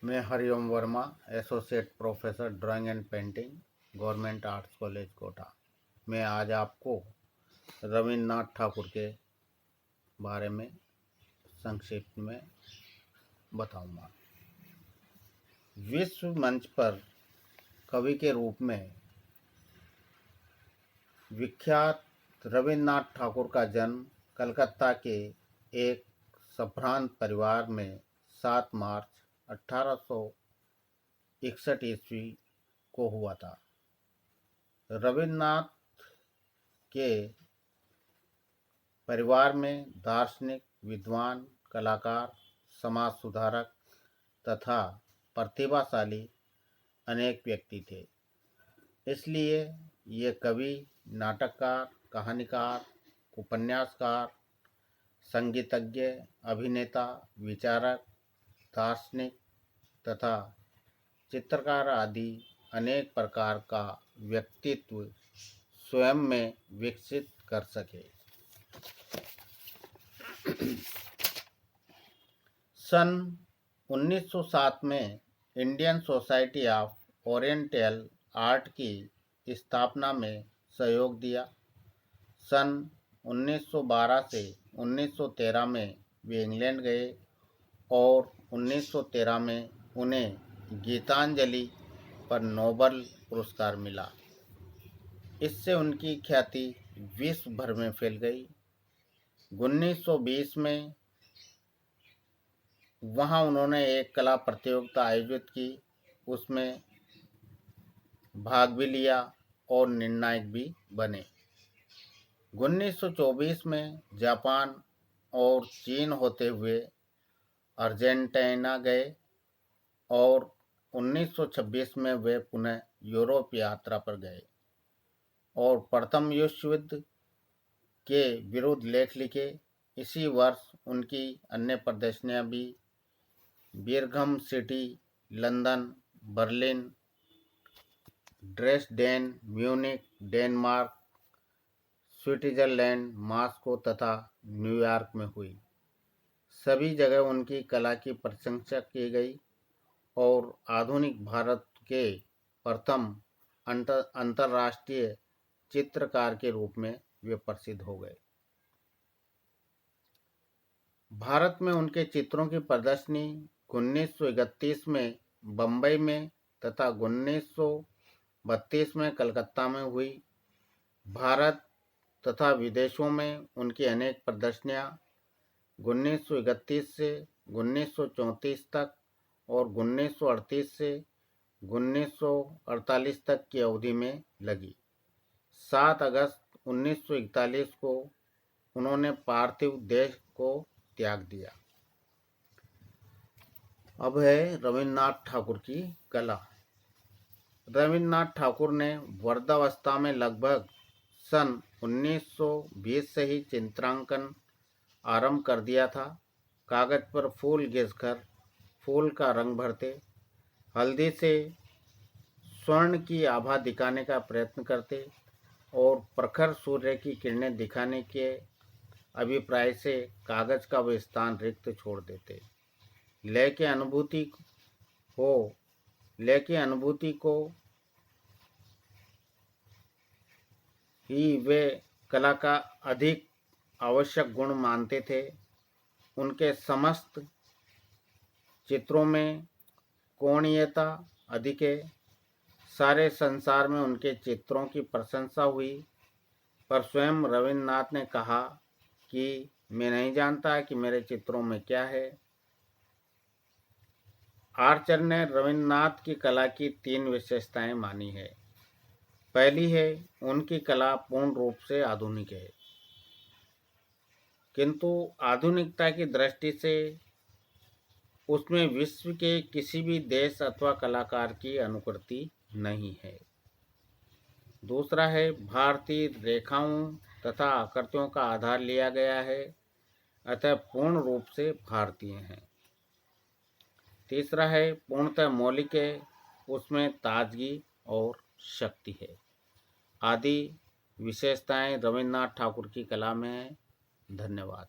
मैं Hariom Verma, associate professor drawing and painting, government arts college Kota. मैं आज आपको रविन्द्रनाथ ठाकुर के बारे में संक्षिप्त में बताऊंगा। विश्व मंच पर कवि के रूप में विख्यात रविन्द्रनाथ ठाकुर का जन्म कलकत्ता के एक संभ्रांत परिवार में 7 मार्च 1861 ईस्वी को हुआ था। रविन्द्रनाथ के परिवार में दार्शनिक, विद्वान, कलाकार, समाज सुधारक तथा प्रतिभाशाली अनेक व्यक्ति थे। इसलिए ये कवि, नाटककार, कहानीकार, उपन्यासकार, संगीतज्ञ, अभिनेता, विचारक, दार्शनिक तथा चित्रकार आदि अनेक प्रकार का व्यक्तित्व स्वयं में विकसित कर सके। सन 1907 में Indian society of oriental art की स्थापना में सहयोग दिया। सन 1912 से 1913 में वे इंग्लैंड गए और 1913 में उन्हें गीतांजलि पर नोबेल पुरस्कार मिला। इससे उनकी ख्याति विश्व भर में फैल गई। 1920 में वहां उन्होंने एक कला प्रतियोगिता आयोजित की, उसमें भाग भी लिया और निर्णायक भी बने। 1924 में जापान और चीन होते हुए अर्जेंटीना गए और 1926 में वे पुनः यूरोप यात्रा पर गए और प्रथम विश्व युद्ध के विरुद्ध लेख लिखे। इसी वर्ष उनकी अन्य प्रदर्शनियां भी Birmingham city, London, Berlin, Dresden, Munich, Denmark, Switzerland, Moscow तथा न्यूयॉर्क में हुई। सभी जगह उनकी कला की प्रशंसा की गई और आधुनिक भारत के प्रथम अंतर्राष्ट्रीय चित्रकार के रूप में वे प्रसिद्ध हो गए। भारत में उनके चित्रों की प्रदर्शनी 1931 में बम्बई में तथा 1932 में कलकत्ता में हुई। भारत तथा विदेशों में उनकी अनेक प्रदर्शनियां 1931 से 1934 तक और 1938 से 1948 तक की अवधि में लगी। 7 अगस्त 1941 को उन्होंने पार्थिव देह को त्याग दिया। अब है रविन्द्रनाथ ठाकुर की कला। रविन्द्रनाथ ठाकुर ने वृद्धावस्था में लगभग सन 1920 से ही चित्रांकन आरंभ कर दिया था। कागज पर फूल घिसकर फूल का रंग भरते, हल्दी से स्वर्ण की आभा दिखाने का प्रयत्न करते और प्रखर सूर्य की किरणें दिखाने के अभिप्राय से कागज का वे स्थान रिक्त छोड़ देते। लय की अनुभूति को ही वे कला का अधिक आवश्यक गुण मानते थे। उनके समस्त चित्रों में कोणीयता अधिक है। सारे संसार में उनके चित्रों की प्रशंसा हुई, पर स्वयं रविन्द्रनाथ ने कहा कि मैं नहीं जानता कि मेरे चित्रों में क्या है। आर्चर ने रविन्द्रनाथ की कला की 3 विशेषताएं मानी है। पहली है, उनकी कला पूर्ण रूप से आधुनिक है, किंतु आधुनिकता की दृष्टि से उसमें विश्व के किसी भी देश अथवा कलाकार की अनुकृति नहीं है। दूसरा है, भारतीय रेखाओं तथा आकृतियों का आधार लिया गया है, अतः पूर्ण रूप से भारतीय हैं। तीसरा है, पूर्णतः मौलिक है, उसमें ताजगी और शक्ति है। आदि विशेषताएं रविन्द्रनाथ ठाकुर की कला में हैं। धन्यवाद।